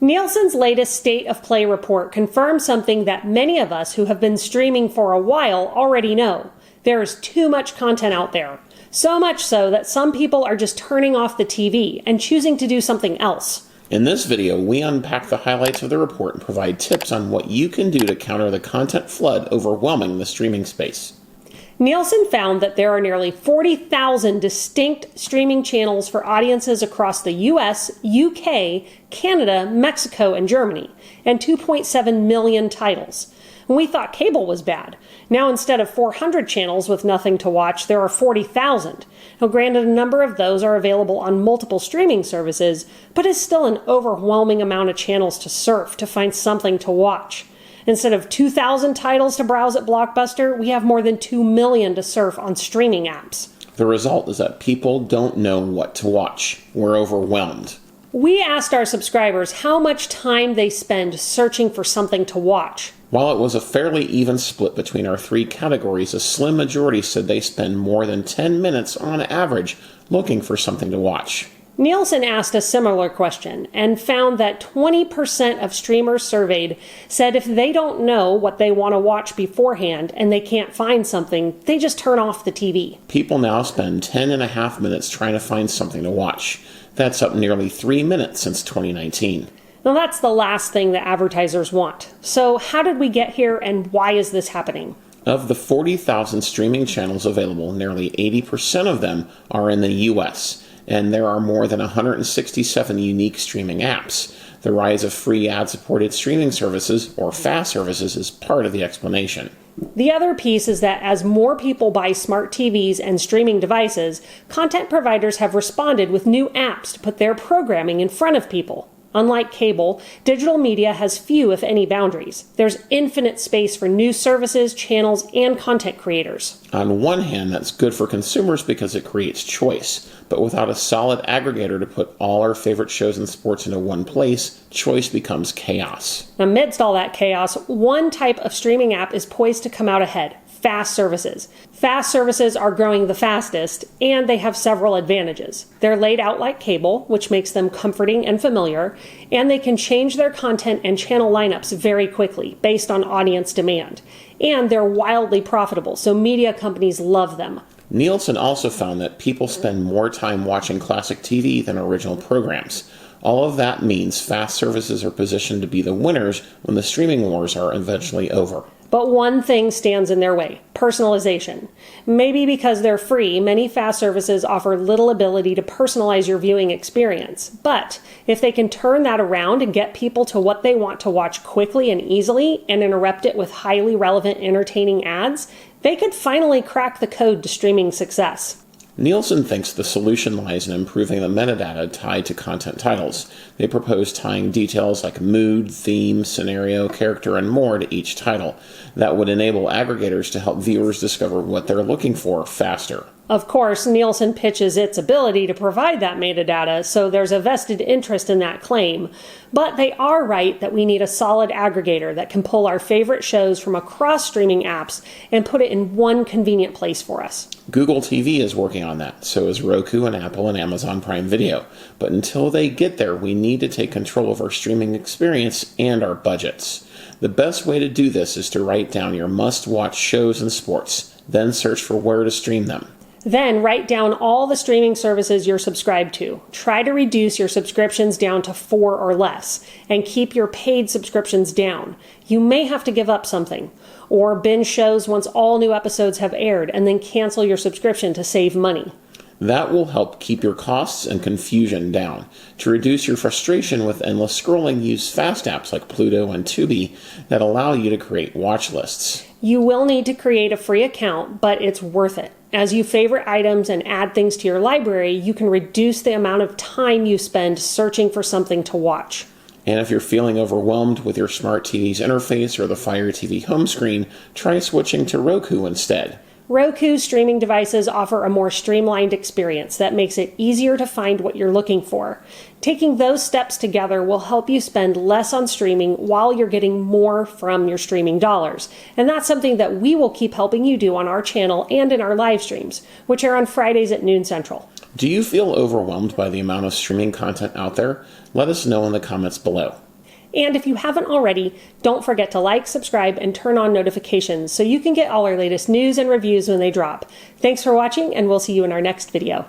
Nielsen's latest State of Play report confirms something that many of us who have been streaming for a while already know. There is too much content out there. So much so that some people are just turning off the TV and choosing to do something else. In this video, we unpack the highlights of the report and provide tips on what you can do to counter the content flood overwhelming the streaming space. Nielsen found that there are nearly 40,000 distinct streaming channels for audiences across the US, UK, Canada, Mexico, and Germany, and 2.7 million titles. And we thought cable was bad. Now instead of 400 channels with nothing to watch, there are 40,000. Now granted, a number of those are available on multiple streaming services, but it's still an overwhelming amount of channels to surf to find something to watch. Instead of 2,000 titles to browse at Blockbuster, we have more than 2 million to surf on streaming apps. The result is that people don't know what to watch. We're overwhelmed. We asked our subscribers how much time they spend searching for something to watch. While it was a fairly even split between our three categories, a slim majority said they spend more than 10 minutes on average looking for something to watch. Nielsen asked a similar question and found that 20% of streamers surveyed said if they don't know what they want to watch beforehand and they can't find something, they just turn off the TV. People now spend 10.5 minutes trying to find something to watch. That's up nearly 3 minutes since 2019. Now that's the last thing that advertisers want. So how did we get here and why is this happening? Of the 40,000 streaming channels available, nearly 80% of them are in the US. And there are more than 167 unique streaming apps. The rise of free ad-supported streaming services, or FAST services, is part of the explanation. The other piece is that as more people buy smart TVs and streaming devices, content providers have responded with new apps to put their programming in front of people. Unlike cable, digital media has few, if any, boundaries. There's infinite space for new services, channels, and content creators. On one hand, that's good for consumers because it creates choice. But without a solid aggregator to put all our favorite shows and sports into one place, choice becomes chaos. Amidst all that chaos, one type of streaming app is poised to come out ahead: FAST services. FAST services are growing the fastest, and they have several advantages. They're laid out like cable, which makes them comforting and familiar, and they can change their content and channel lineups very quickly based on audience demand. And they're wildly profitable, so media companies love them. Nielsen also found that people spend more time watching classic TV than original programs. All of that means FAST services are positioned to be the winners when the streaming wars are eventually over. But one thing stands in their way: personalization. Maybe because they're free, many FAST services offer little ability to personalize your viewing experience. But if they can turn that around and get people to what they want to watch quickly and easily and interrupt it with highly relevant, entertaining ads, they could finally crack the code to streaming success. Nielsen thinks the solution lies in improving the metadata tied to content titles. They propose tying details like mood, theme, scenario, character, and more to each title. That would enable aggregators to help viewers discover what they're looking for faster. Of course, Nielsen pitches its ability to provide that metadata, so there's a vested interest in that claim. But they are right that we need a solid aggregator that can pull our favorite shows from across streaming apps and put it in one convenient place for us. Google TV is working on that, so is Roku and Apple and Amazon Prime Video. But until they get there, we need to take control of our streaming experience and our budgets. The best way to do this is to write down your must-watch shows and sports, then search for where to stream them. Then write down all the streaming services you're subscribed to. Try to reduce your subscriptions down to 4 or less, and keep your paid subscriptions down. You may have to give up something, or binge shows once all new episodes have aired, and then cancel your subscription to save money. That will help keep your costs and confusion down. To reduce your frustration with endless scrolling, use fast apps like Pluto and Tubi that allow you to create watch lists. You will need to create a free account, but it's worth it. As you favorite items and add things to your library, you can reduce the amount of time you spend searching for something to watch. And if you're feeling overwhelmed with your smart TV's interface or the Fire TV home screen, try switching to Roku instead. Roku streaming devices offer a more streamlined experience that makes it easier to find what you're looking for. Taking those steps together will help you spend less on streaming while you're getting more from your streaming dollars. And that's something that we will keep helping you do on our channel and in our live streams, which are on Fridays at noon Central. Do you feel overwhelmed by the amount of streaming content out there? Let us know in the comments below. And if you haven't already, don't forget to like, subscribe, and turn on notifications so you can get all our latest news and reviews when they drop. Thanks for watching, and we'll see you in our next video.